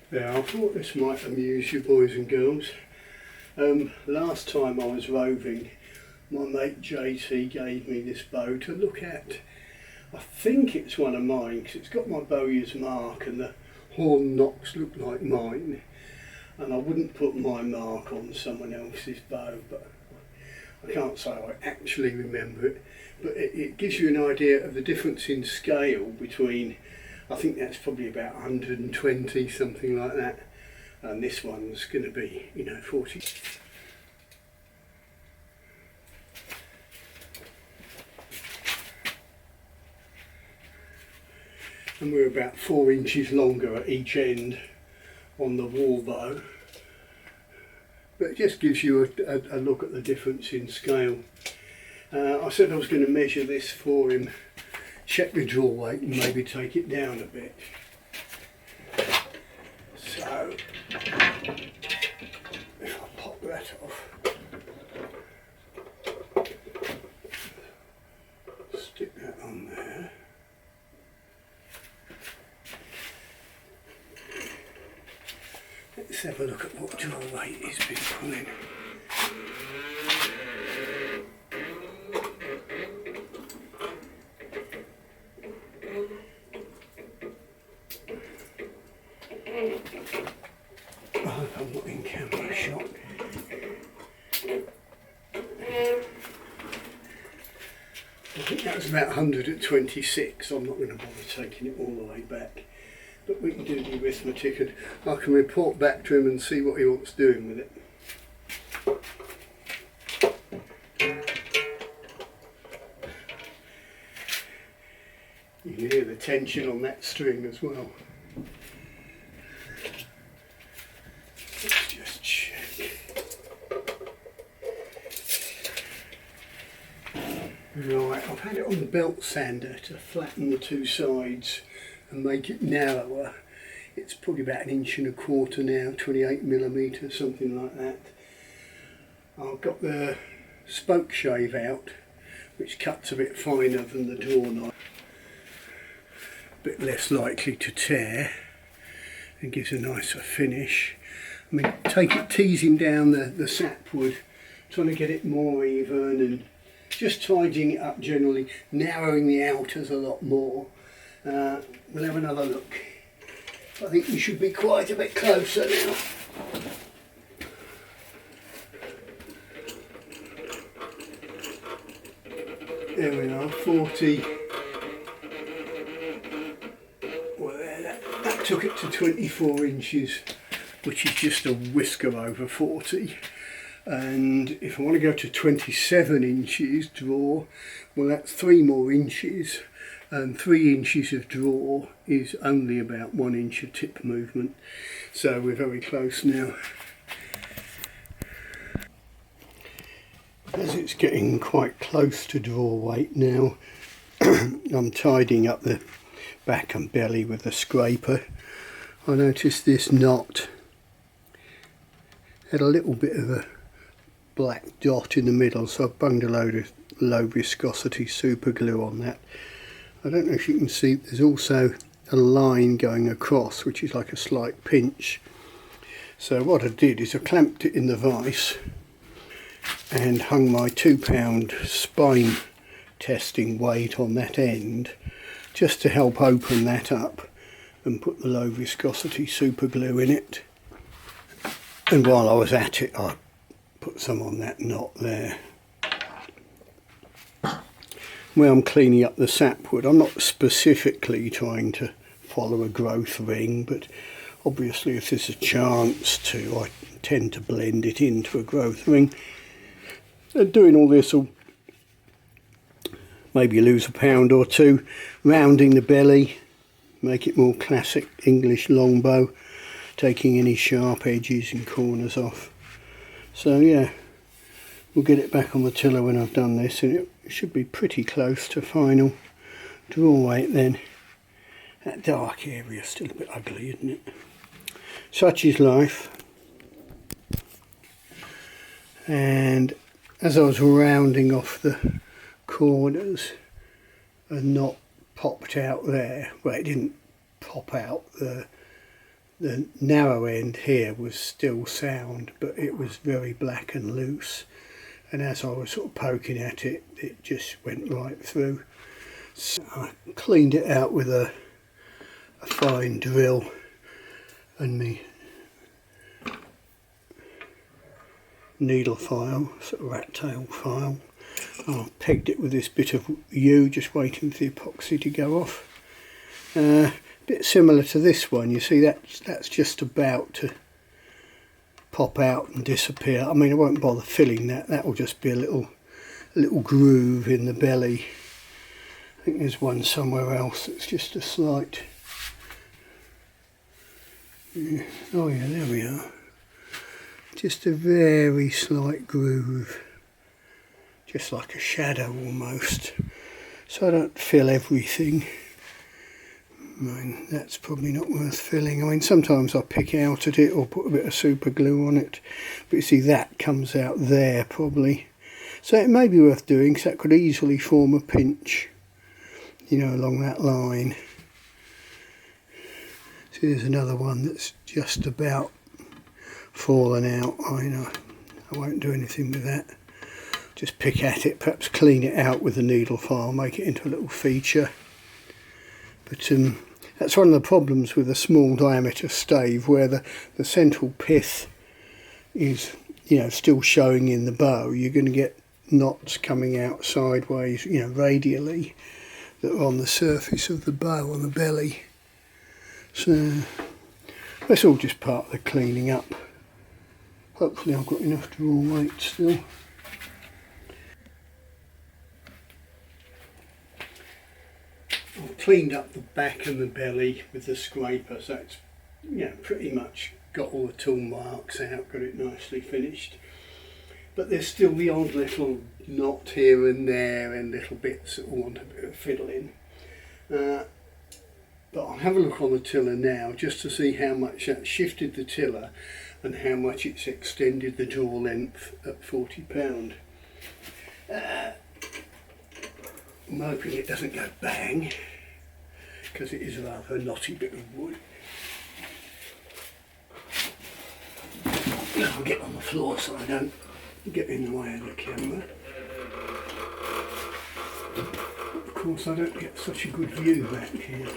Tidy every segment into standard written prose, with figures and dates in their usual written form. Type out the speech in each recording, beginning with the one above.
Yeah, I thought this might amuse you boys and girls. Last time I was roving, my mate JT gave me this bow to look at. I think it's one of mine because it's got my bowyer's mark and the horn knocks look like mine. And I wouldn't put my mark on someone else's bow, but I can't say I actually remember it. But it gives you an idea of the difference in scale between, I think that's probably about 120, something like that. And this one's going to be, 40. And we're about 4 inches longer at each end on the wall bow. But it just gives you a look at the difference in scale. I said I was going to measure this for him, check the draw weight and maybe take it down a bit. So, if I pop that off, stick that on there. Let's have a look at what draw weight he's been pulling. I hope I'm not in camera shot. I think that was about 126. I'm not going to bother taking it all the way back. But we can do the arithmetic and I can report back to him and see what he wants doing with it. You can hear the tension on that string as well. Let's just check. Right, I've had it on the belt sander to flatten the two sides and make it narrower. It's probably about 1.25 inches now, 28mm, something like that. I've got the spoke shave out, which cuts a bit finer than the draw knife. A bit less likely to tear and gives a nicer finish. I mean, teasing down the sapwood, trying to get it more even and just tidying it up generally, narrowing the outers a lot more. We'll have another look. I think we should be quite a bit closer now. There we are, 40. Well, that took it to 24 inches, which is just a whisker over 40. And if I want to go to 27 inches draw, well, that's 3 more inches. And 3 inches of draw is only about 1 inch of tip movement, so we're very close now. As it's getting quite close to draw weight now, I'm tidying up the back and belly with a scraper. I noticed this knot had a little bit of a black dot in the middle, so I've bunged a load of low viscosity super glue on that. I don't know if you can see, there's also a line going across which is like a slight pinch. So what I did is I clamped it in the vise and hung my 2-pound spine testing weight on that end just to help open that up and put the low viscosity super glue in it. And while I was at it, I put some on that knot there. Where I'm cleaning up the sapwood, I'm not specifically trying to follow a growth ring, but obviously if there's a chance to, I tend to blend it into a growth ring. Doing all this will maybe lose a pound or two, rounding the belly, make it more classic English longbow, taking any sharp edges and corners off. So yeah, we'll get it back on the tiller when I've done this, and it should be pretty close to final draw weight then. That dark area is still a bit ugly, isn't it? Such is life. And as I was rounding off the corners, a knot popped out there. Well, it didn't pop out, the the narrow end here was still sound, but it was very black and loose, and as I was sort of poking at it, it just went right through. So I cleaned it out with a fine drill and my needle file, sort of rat tail file. I pegged it with this bit of yew, just waiting for the epoxy to go off. Bit similar to this one, you see that's just about to pop out and disappear. I mean, I won't bother filling that, that will just be a little groove in the belly. I think there's one somewhere else that's just a slight, oh yeah, there we are. Just a very slight groove, just like a shadow almost. So I don't fill everything. I mean, that's probably not worth filling. I mean, sometimes I pick out at it or put a bit of super glue on it, but you see that comes out there probably. So it may be worth doing, because that could easily form a pinch, you know, along that line. So here's another one that's just about fallen out. I won't do anything with that. Just pick at it, perhaps clean it out with a needle file, make it into a little feature. But that's one of the problems with a small diameter stave, where the central pith is, you know, still showing in the bow. You're going to get knots coming out sideways, you know, radially, that are on the surface of the bow, on the belly. So that's all just part of the cleaning up. Hopefully I've got enough draw weight still. I've cleaned up the back and the belly with the scraper, so it's, you know, pretty much got all the tool marks out, got it nicely finished. But there's still the odd little knot here and there and little bits that want a bit of fiddling. But I'll have a look on the tiller now just to see how much that shifted the tiller and how much it's extended the draw length at £40. I'm hoping it doesn't go bang, because it is a rather knotty bit of wood. I'll get on the floor so I don't get in the way of the camera. Of course I don't get such a good view back here.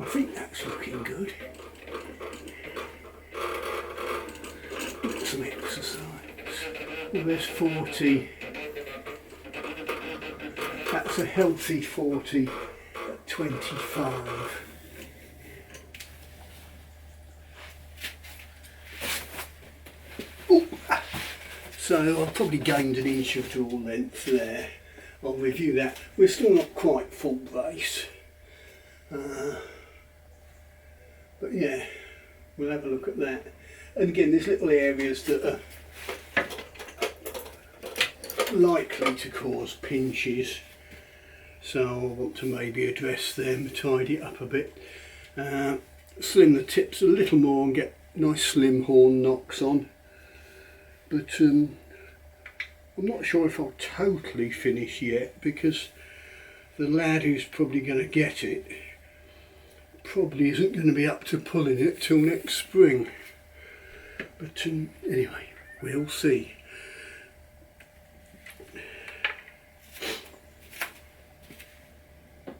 I think that's looking good. Get some exercise. Well, there's 40. That's a healthy 40 at 25. Ooh. So I've probably gained an inch of draw length there. I'll review that. We're still not quite full brace. But yeah, we'll have a look at that. And again, there's little areas that are likely to cause pinches, so I want to maybe address them, tidy it up a bit, slim the tips a little more and get nice slim horn knocks on. But I'm not sure if I'll totally finish yet, because the lad who's probably going to get it probably isn't going to be up to pulling it till next spring. But anyway, we'll see.